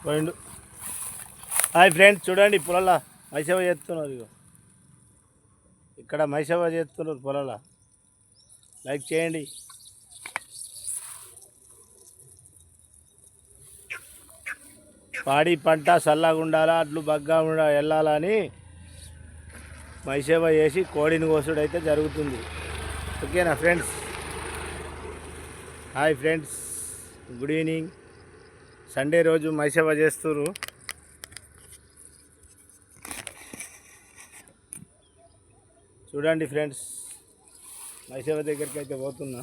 పోయిండు. Hi friends, చూడండి పొలాల మైసవ చేస్తున్నారు. ఇగో ఇక్కడ మైసవ చేస్తున్నారు పొలాల. లైక్ చేయండి. పాడి పంట చల్లగా ఉండాలా, అట్లు బగ్గా వెళ్ళాలని మైసవ చేసి కోడిని కోసుడు అయితే జరుగుతుంది. ఓకేనా friends? Hi friends, good evening. Sunday రోజు మైసవ చేస్తున్నారు. చూడండి ఫ్రెండ్స్, మైసవ దగ్గరికి అయితే పోతున్నా.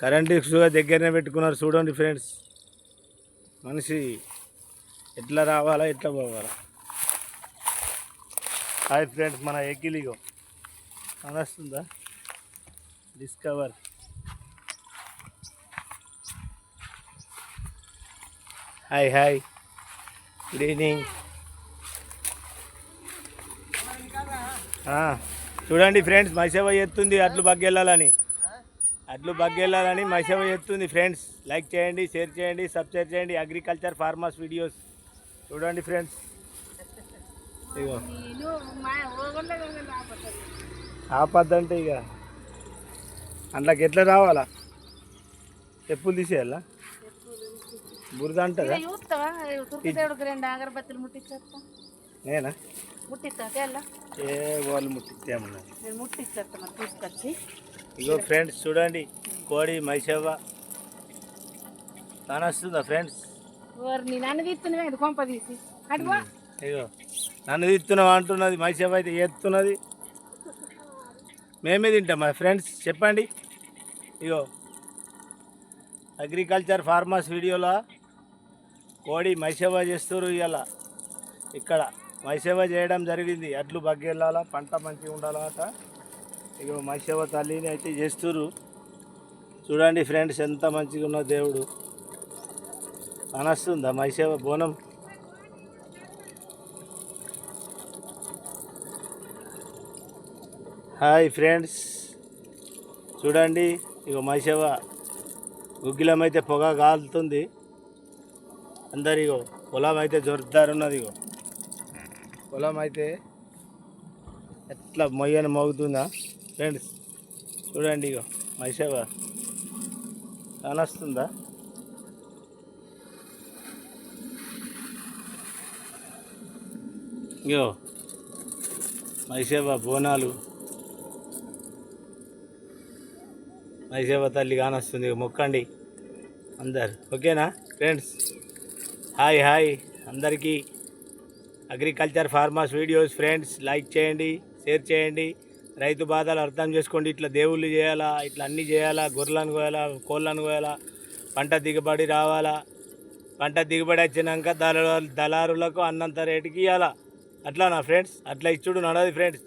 కరెంటు దగ్గరనే పెట్టుకున్నారు. చూడండి ఫ్రెండ్స్, మనిషి ఎట్లా రావాలా, ఎట్లా పోవాలా. హాయ్ ఫ్రెండ్స్, మన ఎకిలిగో అనొస్తుందా discover. Hi hi, good evening. చూడండి ఫ్రెండ్స్, మైసవ ఎత్తుంది అట్లు బగ్గెళ్ళాలని. మైసవ ఎత్తుంది ఫ్రెండ్స్. లైక్ చేయండి, షేర్ చేయండి, సబ్స్క్రైబ్ చేయండి. అగ్రికల్చర్ ఫార్మర్స్ వీడియోస్ చూడండి ఫ్రెండ్స్. ఇగో ఆపద్దంటే ఇక అందులోకి ఎట్లా రావాలా? చెప్పులు తీసేయాలా? బురద అంటారా? నేనా ఏ వాళ్ళు ముట్టిస్తామన్నా తీసుకొచ్చి. ఇగో ఫ్రెండ్స్, చూడండి కోడి మైసవ కానొస్తుందా ఫ్రెండ్స్? ఇగో నన్ను తీస్తున్నావు అంటున్నది. మైసవ అయితే ఎత్తున్నది. మేమే తింటాం మా ఫ్రెండ్స్, చెప్పండి. ఇగో అగ్రికల్చర్ ఫార్మర్స్ వీడియోలో కోడి మైసవ చేస్తారు. ఇవాళ ఇక్కడ మైసవ చేయడం జరిగింది. అడ్లు బగ్గెళ్ళాలా, పంట మంచిగా ఉండాలట. ఇక మైసవ తల్లిని అయితే చేస్తున్నారు. చూడండి ఫ్రెండ్స్, ఎంత మంచిగా ఉన్న దేవుడు. అనొస్తుందా మైసవ బోనం? హాయ్ ఫ్రెండ్స్, చూడండి ఇక మైసవ గుగ్గిలం అయితే పొగ కాలుతుంది. అందరిగో పొలం అయితే జోరుదారున్నది. ఇగో పొలం అయితే ఎట్లా మొయ్యని మోగుతుందా ఫ్రెండ్స్? చూడండి ఇగో మైసవ కానొస్తుందా? ఇగో మైసవ బోనాలు, మైసవ తల్లి కానొస్తుంది. మొక్కండి అందరు. ఓకేనా ఫ్రెండ్స్? హాయ్ హాయ్ అందరికీ. Agriculture farmers videos friends, like చేయండి, షేర్ చేయండి. రైతు బాధలు అర్థం చేసుకోండి. ఇట్లా దేవుళ్ళు చేయాలా, ఇట్లా అన్నీ చేయాలా. గొర్రెలను కోయాలా, కోళ్ళను కోయాలా, పంట దిగుబడి రావాలా. పంట దిగుబడి వచ్చినాక దళారులకు అన్నంత రేటుకి ఇవ్వాలా. అట్లానా ఫ్రెండ్స్? అట్లా ఇచ్చుడు నడదు ఫ్రెండ్స్.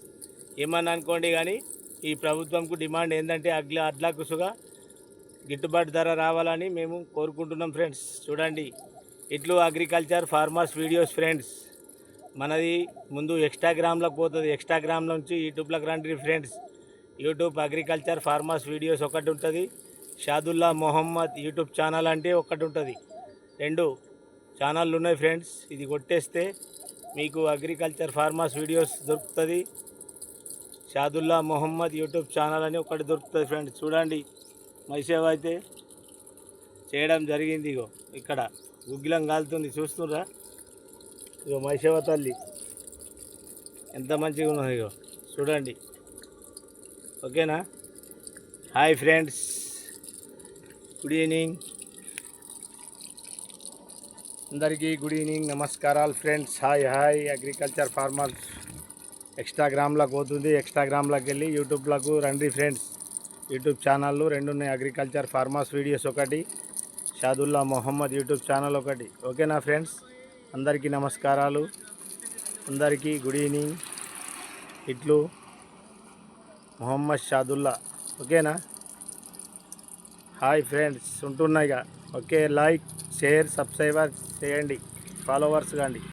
ఏమన్నా అనుకోండి, కానీ ఈ ప్రభుత్వంకు డిమాండ్ ఏంటంటే అడ్లకు గిట్టుబాటు ధర రావాలని మేము కోరుకుంటున్నాం ఫ్రెండ్స్. చూడండి ఇట్లు అగ్రికల్చర్ ఫార్మర్స్ వీడియోస్ ఫ్రెండ్స్. మనది ముందు ఎక్స్టాగ్రామ్లోకి పోతుంది. ఎక్స్టాగ్రామ్ నుంచి యూట్యూబ్లోకి రండి friends. YouTube agriculture farmers videos ఒకటి ఉంటుంది. షాదుల్లా మొహమ్మద్ యూట్యూబ్ ఛానల్ అంటే ఒకటి ఉంటుంది. 2 ఛానళ్ళు ఉన్నాయి ఫ్రెండ్స్. ఇది కొట్టేస్తే మీకు అగ్రికల్చర్ ఫార్మర్స్ వీడియోస్ దొరుకుతుంది. షాదుల్లా మొహమ్మద్ యూట్యూబ్ ఛానల్ అని ఒకటి దొరుకుతుంది ఫ్రెండ్స్. చూడండి మైసవ అయితే చేయడం జరిగింది. ఇగో ఇక్కడ గుగ్గిలం కాలుతుంది, చూస్తుండ్రా? ఇగో మైసవ తల్లి ఎంత మంచిగా ఉన్నది. ఇగో చూడండి. ఓకేనా? హాయ్ ఫ్రెండ్స్, గుడ్ ఈవినింగ్ అందరికీ. గుడ్ ఈవినింగ్, నమస్కారాలు friends. Hi hi. Agriculture farmers ఎక్స్టాగ్రామ్లోకి పోతుంది. ఎక్స్టాగ్రామ్లోకి వెళ్ళి యూట్యూబ్లకు రండి ఫ్రెండ్స్. యూట్యూబ్ ఛానళ్ళు 2 ఉన్నాయి. అగ్రికల్చర్ ఫార్మర్స్ వీడియోస్ ఒకటి, షాదుల్లా మొహమ్మద్ యూట్యూబ్ ఛానల్ ఒకటి. ఓకేనా ఫ్రెండ్స్? అందరికీ నమస్కారాలు. అందరికీ గుడ్ ఈవినింగ్. ఇట్లు మొహమ్మద్ షాదుల్లా. ఓకేనా? హాయ్ ఫ్రెండ్స్, ఉంటున్నాయిగా. ఓకే, లైక్, షేర్, సబ్స్క్రైబర్ చేయండి, ఫాలోవర్స్ కాండి.